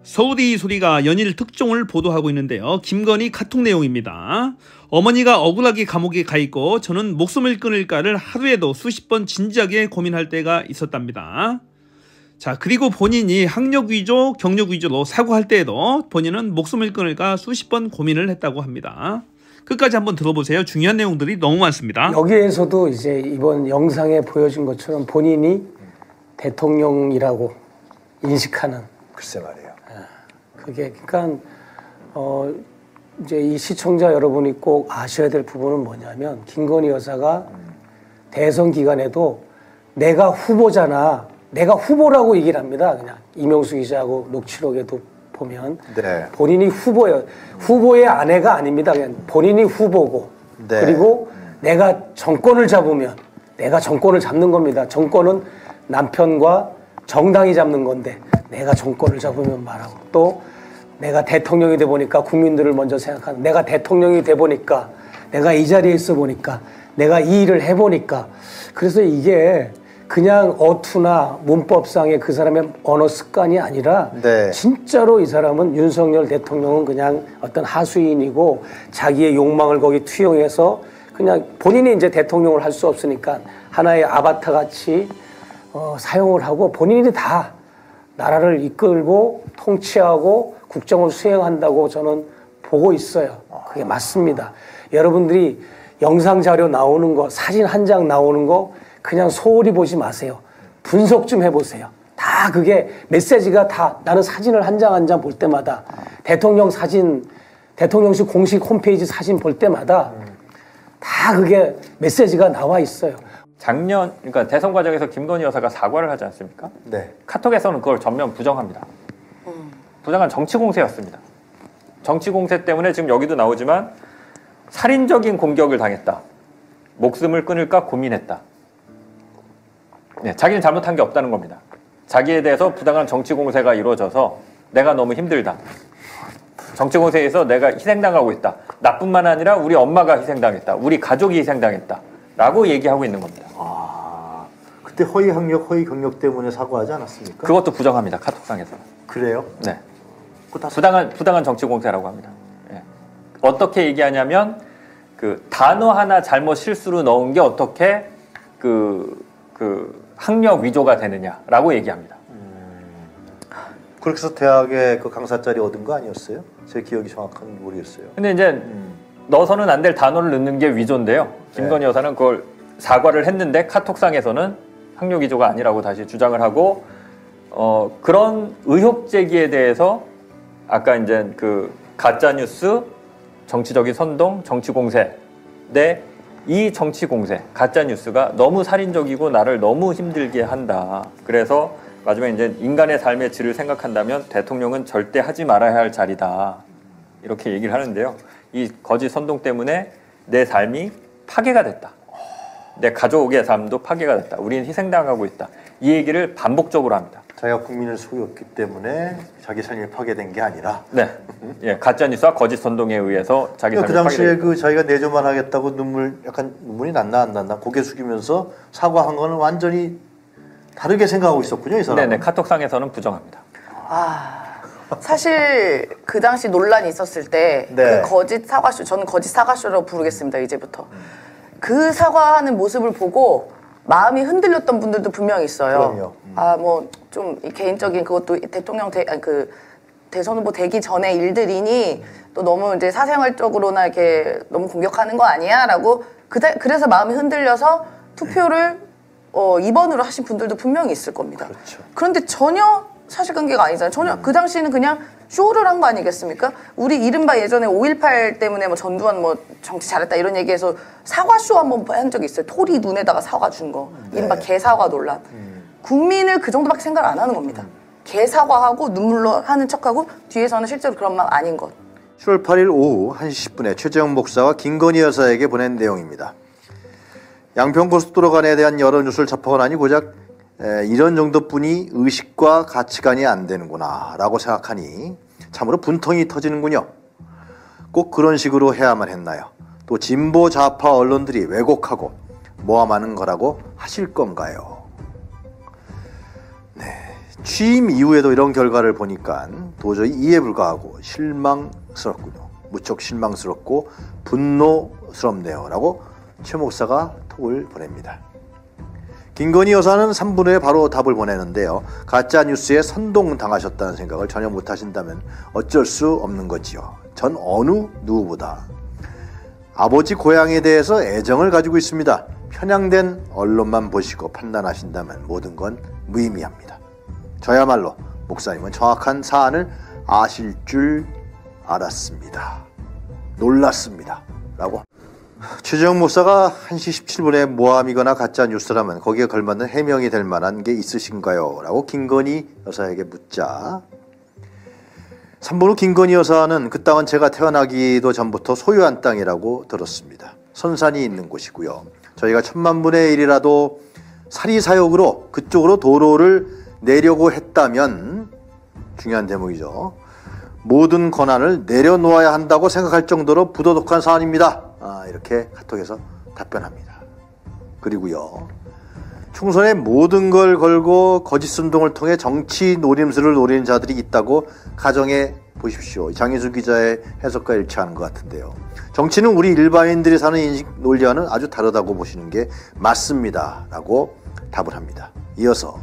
서울이 소리가 연일 특종을 보도하고 있는데요. 김건희 카톡 내용입니다. 어머니가 억울하게 감옥에 가 있고 저는 목숨을 끊을까를 하루에도 수십 번 진지하게 고민할 때가 있었답니다. 자, 그리고 본인이 학력 위조, 경력 위조로 사고할 때에도 본인은 목숨을 끊을까 수십 번 고민을 했다고 합니다. 끝까지 한번 들어보세요. 중요한 내용들이 너무 많습니다. 여기에서도 이제 이번 영상에 보여준 것처럼 본인이 대통령이라고 인식하는. 글쎄 말이에요. 그게 그러니까 이제 이 시청자 여러분이 꼭 아셔야 될 부분은 뭐냐면 김건희 여사가 대선 기간에도 내가 후보잖아. 내가 후보라고 얘기를 합니다. 그냥 이명수 기자하고 녹취록에도 보면 네. 본인이 후보예요. 후보의 아내가 아닙니다. 그냥 본인이 후보고 네. 그리고 내가 정권을 잡으면 내가 정권을 잡는 겁니다. 정권은 남편과 정당이 잡는 건데 내가 정권을 잡으면 말하고 또 내가 대통령이 돼 보니까 국민들을 먼저 생각하는 내가 대통령이 돼 보니까 내가 이 자리에 있어 보니까 내가 이 일을 해 보니까 그래서 이게 그냥 어투나 문법상의 그 사람의 언어 습관이 아니라 네. 진짜로 이 사람은 윤석열 대통령은 그냥 어떤 하수인이고 자기의 욕망을 거기 투영해서 그냥 본인이 이제 대통령을 할 수 없으니까 하나의 아바타 같이 사용을 하고 본인이 다 나라를 이끌고 통치하고 국정을 수행한다고 저는 보고 있어요. 그게 맞습니다. 여러분들이 영상 자료 나오는 거, 사진 한 장 나오는 거 그냥 소홀히 보지 마세요. 분석 좀 해보세요. 다 그게 메시지가 다 나는 사진을 한 장 한 장 볼 때마다 대통령 사진, 대통령실 공식 홈페이지 사진 볼 때마다 다 그게 메시지가 나와 있어요. 작년 그러니까 대선 과정에서 김건희 여사가 사과를 하지 않습니까? 네. 카톡에서는 그걸 전면 부정합니다. 부정한 정치 공세였습니다. 정치 공세 때문에 지금 여기도 나오지만 살인적인 공격을 당했다. 목숨을 끊을까 고민했다. 네, 자기는 잘못한 게 없다는 겁니다. 자기에 대해서 부당한 정치 공세가 이루어져서 내가 너무 힘들다. 정치 공세에서 내가 희생당하고 있다. 나뿐만 아니라 우리 엄마가 희생당했다. 우리 가족이 희생당했다. 라고 얘기하고 있는 겁니다. 아, 그때 허위 학력, 허위 경력 때문에 사과하지 않았습니까? 그것도 부정합니다. 카톡상에서는. 그래요? 네. 그거 다 부당한 정치 공세라고 합니다. 예. 어떻게 얘기하냐면 그 단어 하나 잘못 실수로 넣은 게 어떻게 그 학력 위조가 되느냐라고 얘기합니다. 그렇게 해서 대학에 그 강사짜리 얻은 거 아니었어요? 제 기억이 정확한 모르겠어요. 근데 이제 넣어서는 안 될 단어를 넣는 게 위조인데요. 김건희 여사는 그걸 사과를 했는데 카톡상에서는 학력 위조가 아니라고 다시 주장을 하고 그런 의혹 제기에 대해서 아까 이제 그 가짜 뉴스, 정치적인 선동, 정치 공세. 네, 이 정치 공세, 가짜 뉴스가 너무 살인적이고 나를 너무 힘들게 한다. 그래서 마지막에 이제 인간의 삶의 질을 생각한다면 대통령은 절대 하지 말아야 할 자리다. 이렇게 얘기를 하는데요. 이 거짓 선동 때문에 내 삶이 파괴가 됐다. 내 가족의 삶도 파괴가 됐다. 우리는 희생당하고 있다. 이 얘기를 반복적으로 합니다. 자기가 국민을 속였기 때문에 자기 삶이 파괴된 게 아니라. 네, 예, 가짜 뉴스와 거짓 선동에 의해서 자기 삶이 그 당시에 파괴됐다. 그 자기가 내조만 하겠다고 눈물이 났나 안 났나 고개 숙이면서 사과한 거는 완전히 다르게 생각하고 있었군요, 이 사람은. 네네, 카톡상에서는 부정합니다. 사실 그 당시 논란이 있었을 때 네. 그 거짓 사과쇼, 저는 거짓 사과쇼라고 부르겠습니다, 이제부터. 그 사과하는 모습을 보고 마음이 흔들렸던 분들도 분명히 있어요. 그럼요. 뭐 좀 개인적인 그것도 대통령 대선 후보 되기 전의 일들이니 또 너무 이제 사생활적으로나 이렇게 너무 공격하는 거 아니야?라고 그래서 마음이 흔들려서 투표를 2번으로 하신 분들도 분명히 있을 겁니다. 그렇죠. 그런데 전혀 사실관계가 아니잖아요. 전혀 그 당시에는 그냥 쇼를 한 거 아니겠습니까? 우리 이른바 예전에 5.18 때문에 뭐 전두환 뭐 정치 잘했다 이런 얘기해서 사과쇼 한번 한 적이 있어요. 토리 눈에다가 사과 준 거. 이른바 개사과 논란. 국민을 그 정도밖에 생각 안 하는 겁니다. 개사과하고 눈물로 하는 척하고 뒤에서는 실제로 그런 마음 아닌 것. 10월 8일 오후 1시 10분에 최재형 목사와 김건희 여사에게 보낸 내용입니다. 양평고속도로 간에 대한 여러 뉴스를 접하고 나니 고작 이런 정도뿐이 의식과 가치관이 안 되는구나 라고 생각하니 참으로 분통이 터지는군요. 꼭 그런 식으로 해야만 했나요? 또 진보 좌파 언론들이 왜곡하고 모함하는 거라고 하실 건가요? 네, 취임 이후에도 이런 결과를 보니까 도저히 이해 불가하고 실망스럽군요. 무척 실망스럽고 분노스럽네요. 라고 최 목사가 톡을 보냅니다. 김건희 여사는 3분 후에 바로 답을 보내는데요. 가짜뉴스에 선동당하셨다는 생각을 전혀 못하신다면 어쩔 수 없는 거지요. 전 어느 누구보다 아버지 고향에 대해서 애정을 가지고 있습니다. 편향된 언론만 보시고 판단하신다면 모든 건 무의미합니다. 저야말로 목사님은 정확한 사안을 아실 줄 알았습니다. 놀랐습니다. 라고. 최재형 목사가 1시 17분에 모함이거나 가짜 뉴스라면 거기에 걸맞는 해명이 될 만한 게 있으신가요? 라고 김건희 여사에게 묻자 3분 후 김건희 여사는 그 땅은 제가 태어나기도 전부터 소유한 땅이라고 들었습니다. 선산이 있는 곳이고요. 저희가 1000만분의 1이라도 사리사욕으로 그쪽으로 도로를 내려고 했다면 중요한 대목이죠. 모든 권한을 내려놓아야 한다고 생각할 정도로 부도덕한 사안입니다. 이렇게 카톡에서 답변합니다. 그리고요. 총선에 모든 걸 걸고 거짓 선동을 통해 정치 노림수를 노리는 자들이 있다고 가정해 보십시오. 장희수 기자의 해석과 일치하는 것 같은데요. 정치는 우리 일반인들이 사는 인식 논리와는 아주 다르다고 보시는 게 맞습니다. 라고 답을 합니다. 이어서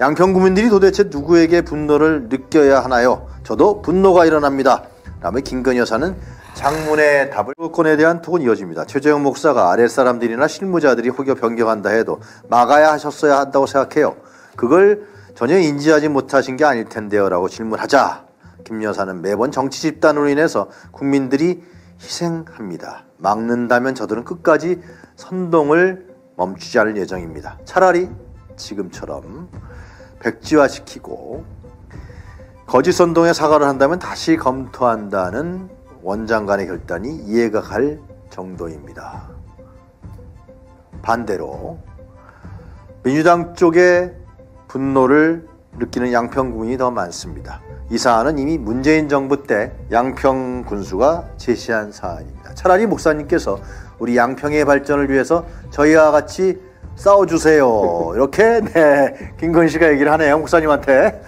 양평 구민들이 도대체 누구에게 분노를 느껴야 하나요? 저도 분노가 일어납니다. 라며 김건희 여사는 장문의 답을 건에 대한 톡은 이어집니다. 최재형 목사가 아랫사람들이나 실무자들이 혹여 변경한다 해도 막아야 하셨어야 한다고 생각해요. 그걸 전혀 인지하지 못하신 게 아닐 텐데요. 라고 질문하자 김 여사는 매번 정치 집단으로 인해서 국민들이 희생합니다. 막는다면 저들은 끝까지 선동을 멈추지 않을 예정입니다. 차라리 지금처럼 백지화시키고 거짓 선동에 사과를 한다면 다시 검토한다는 원장 간의 결단이 이해가 갈 정도입니다. 반대로 민주당 쪽에 분노를 느끼는 양평 구민이 더 많습니다. 이 사안은 이미 문재인 정부 때 양평 군수가 제시한 사안입니다. 차라리 목사님께서 우리 양평의 발전을 위해서 저희와 같이 싸워주세요. 이렇게 김건희 씨가 얘기를 하네요. 목사님한테.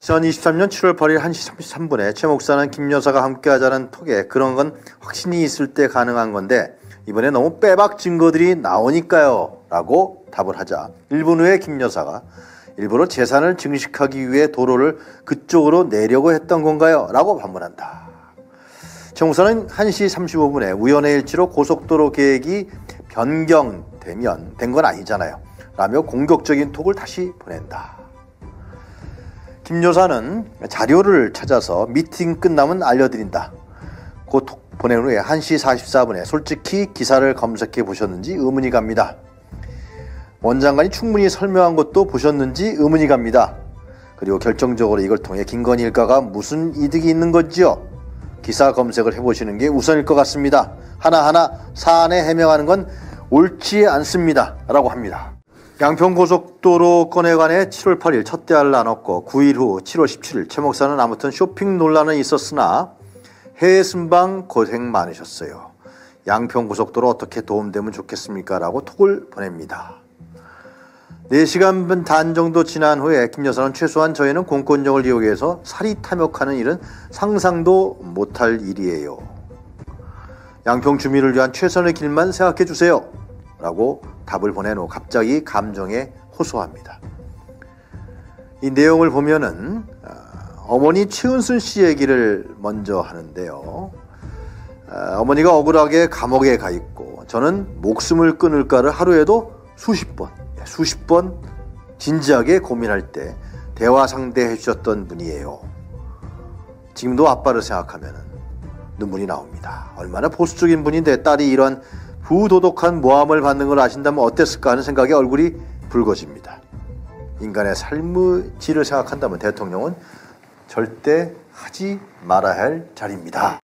2023년 7월 8일 1시 33분에 최 목사는 김 여사가 함께하자는 톡에 그런 건 확신이 있을 때 가능한 건데 이번에 너무 빼박 증거들이 나오니까요. 라고 답을 하자 1분 후에 김 여사가 일부러 재산을 증식하기 위해 도로를 그쪽으로 내려고 했던 건가요? 라고 반문한다. 최 목사는 1시 35분에 우연의 일치로 고속도로 계획이 변경되면 된 건 아니잖아요. 라며 공격적인 톡을 다시 보낸다. 김 여사는 자료를 찾아서 미팅 끝나면 알려드린다. 그 톡 보낸 후에 1시 44분에 솔직히 기사를 검색해 보셨는지 의문이 갑니다. 원장관이 충분히 설명한 것도 보셨는지 의문이 갑니다. 그리고 결정적으로 이걸 통해 김건희 일가가 무슨 이득이 있는 건지요? 기사 검색을 해보시는 게 우선일 것 같습니다. 하나하나 사안에 해명하는 건 옳지 않습니다. 라고 합니다. 양평고속도로 건에 관해 7월 8일 첫 대화를 나눴고 9일 후 7월 17일 최 목사는 아무튼 쇼핑 논란은 있었으나 해외 순방 고생 많으셨어요. 양평고속도로 어떻게 도움되면 좋겠습니까? 라고 톡을 보냅니다. 4시간 반 정도 지난 후에 김 여사는 최소한 저희는 공권력을 이용해서 사리 탐욕하는 일은 상상도 못할 일이에요. 양평 주민을 위한 최선의 길만 생각해 주세요. 라고 답을 보낸 후 갑자기 감정에 호소합니다. 이 내용을 보면은 어머니 최은순 씨 얘기를 먼저 하는데요. 어머니가 억울하게 감옥에 가 있고 저는 목숨을 끊을까를 하루에도 수십 번 진지하게 고민할 때 대화 상대해 주셨던 분이에요. 지금도 아빠를 생각하면 눈물이 나옵니다. 얼마나 보수적인 분인데 딸이 이런 부도덕한 모함을 받는 걸 아신다면 어땠을까 하는 생각에 얼굴이 붉어집니다. 인간의 삶의 질을 생각한다면 대통령은 절대 하지 말아야 할 자리입니다.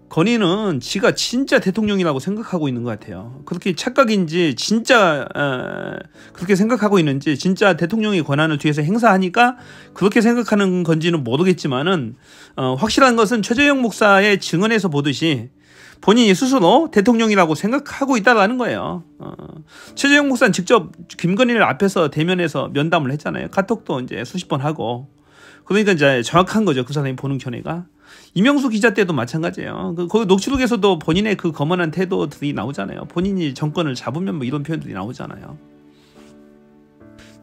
건희는 지가 진짜 대통령이라고 생각하고 있는 것 같아요. 그렇게 착각인지 진짜 그렇게 생각하고 있는지 진짜 대통령의 권한을 뒤에서 행사하니까 그렇게 생각하는 건지는 모르겠지만은 확실한 것은 최재형 목사의 증언에서 보듯이 본인이 스스로 대통령이라고 생각하고 있다라는 거예요. 최재형 목사는 직접 김건희를 앞에서 대면해서 면담을 했잖아요. 카톡도 이제 수십 번 하고. 그러니까 이제 정확한 거죠. 그 사람이 보는 견해가. 이명수 기자 때도 마찬가지예요. 거기 녹취록에서도 본인의 그 거만한 태도들이 나오잖아요. 본인이 정권을 잡으면 뭐 이런 표현들이 나오잖아요.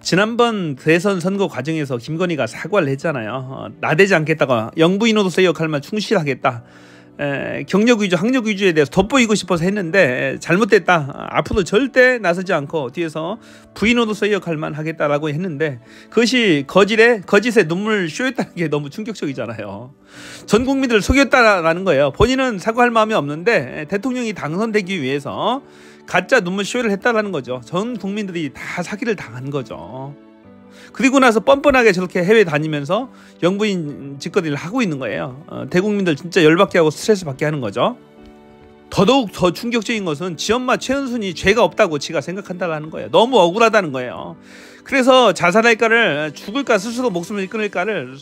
지난번 대선 선거 과정에서 김건희가 사과를 했잖아요. 나대지 않겠다가 영부인으로서의 역할만 충실하겠다. 경력 위주, 학력 위주에 대해서 돋보이고 싶어서 했는데 잘못됐다. 앞으로 절대 나서지 않고 뒤에서 부인으로서의 역할만 하겠다라고 했는데 그것이 거짓의 눈물 쇼였다는 게 너무 충격적이잖아요. 전 국민들을 속였다라는 거예요. 본인은 사과할 마음이 없는데 대통령이 당선되기 위해서 가짜 눈물 쇼를 했다라는 거죠. 전 국민들이 다 사기를 당한 거죠. 그리고 나서 뻔뻔하게 저렇게 해외 다니면서 영부인 짓거리를 하고 있는 거예요. 대국민들 진짜 열받게 하고 스트레스 받게 하는 거죠. 더더욱 더 충격적인 것은 지엄마 최은순이 죄가 없다고 지가 생각한다는 거예요. 너무 억울하다는 거예요. 그래서 자살할까를 죽을까 스스로 목숨을 끊을까를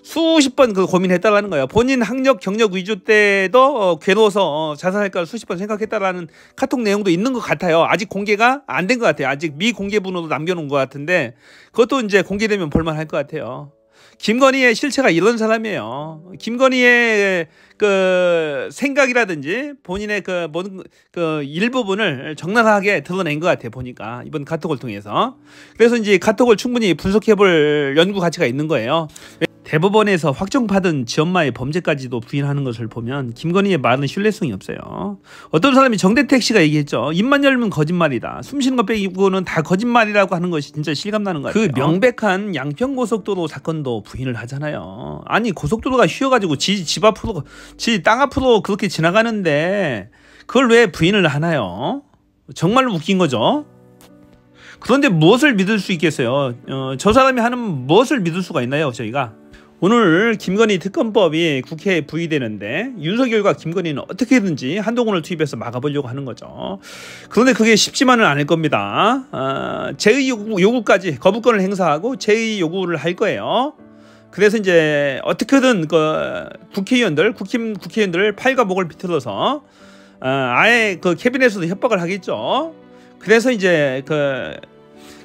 수십 번 고민했다라는 거예요. 본인 학력 경력 위주 때도 괴로워서 자살할까 수십 번 생각했다라는 카톡 내용도 있는 것 같아요. 아직 공개가 안 된 것 같아요. 아직 미공개분으로 남겨놓은 것 같은데 그것도 이제 공개되면 볼만할 것 같아요. 김건희의 실체가 이런 사람이에요. 김건희의 그 생각이라든지 본인의 그 일부분을 적나라하게 드러낸 것 같아요. 보니까 이번 카톡을 통해서. 그래서 이제 카톡을 충분히 분석해볼 연구 가치가 있는 거예요. 대법원에서 확정받은 지엄마의 범죄까지도 부인하는 것을 보면 김건희의 말은 신뢰성이 없어요. 어떤 사람이 정대택 씨가 얘기했죠. 입만 열면 거짓말이다. 숨쉬는 것 빼고는 다 거짓말이라고 하는 것이 진짜 실감나는 거예요. 그 명백한 양평고속도로 사건도 부인을 하잖아요. 아니 고속도로가 휘어가지고 집 앞으로 지 땅 앞으로 그렇게 지나가는데 그걸 왜 부인을 하나요? 정말로 웃긴 거죠. 그런데 무엇을 믿을 수 있겠어요? 저 사람이 하는 무엇을 믿을 수가 있나요? 저희가 오늘 김건희 특검법이 국회에 부의되는데 윤석열과 김건희는 어떻게든지 한동훈을 투입해서 막아보려고 하는 거죠. 그런데 그게 쉽지만은 않을 겁니다. 제의 요구까지 거부권을 행사하고 제의 요구를 할 거예요. 그래서 이제 어떻게든 그 국회의원들을 팔과 목을 비틀어서 아예 그 캐비넷에서도 협박을 하겠죠. 그래서 이제 그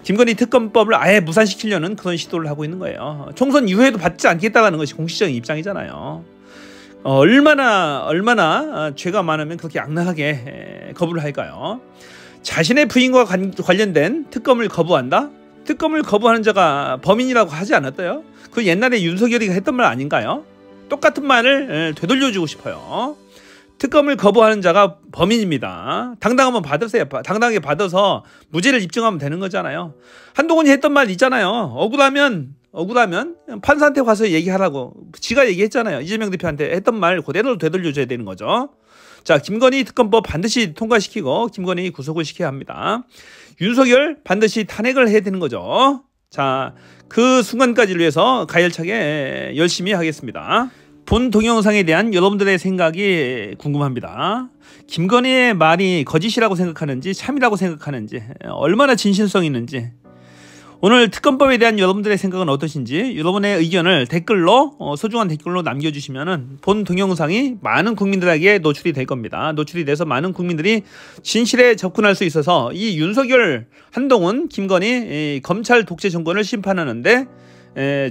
김건희 특검법을 아예 무산시키려는 그런 시도를 하고 있는 거예요. 총선 이후에도 받지 않겠다는 것이 공식적인 입장이잖아요. 얼마나 죄가 많으면 그렇게 악랄하게 거부를 할까요? 자신의 부인과 관련된 특검을 거부한다? 특검을 거부하는 자가 범인이라고 하지 않았어요? 그 옛날에 윤석열이가 했던 말 아닌가요? 똑같은 말을 되돌려주고 싶어요. 특검을 거부하는 자가 범인입니다. 당당하면 받으세요. 당당하게 받아서 무죄를 입증하면 되는 거잖아요. 한동훈이 했던 말 있잖아요. 억울하면 판사한테 가서 얘기하라고 지가 얘기했잖아요. 이재명 대표한테 했던 말 그대로 되돌려줘야 되는 거죠. 자, 김건희 특검법 반드시 통과시키고 김건희 구속을 시켜야 합니다. 윤석열 반드시 탄핵을 해야 되는 거죠. 자, 그 순간까지를 위해서 가열차게 열심히 하겠습니다. 본 동영상에 대한 여러분들의 생각이 궁금합니다. 김건희의 말이 거짓이라고 생각하는지 참이라고 생각하는지 얼마나 진실성 있는지 오늘 특검법에 대한 여러분들의 생각은 어떠신지 여러분의 의견을 소중한 댓글로 남겨주시면 본 동영상이 많은 국민들에게 노출이 될 겁니다. 노출이 돼서 많은 국민들이 진실에 접근할 수 있어서 이 윤석열, 한동훈, 김건희 검찰 독재 정권을 심판하는데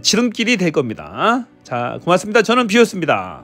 지름길이 될 겁니다. 자, 고맙습니다. 저는 비였습니다.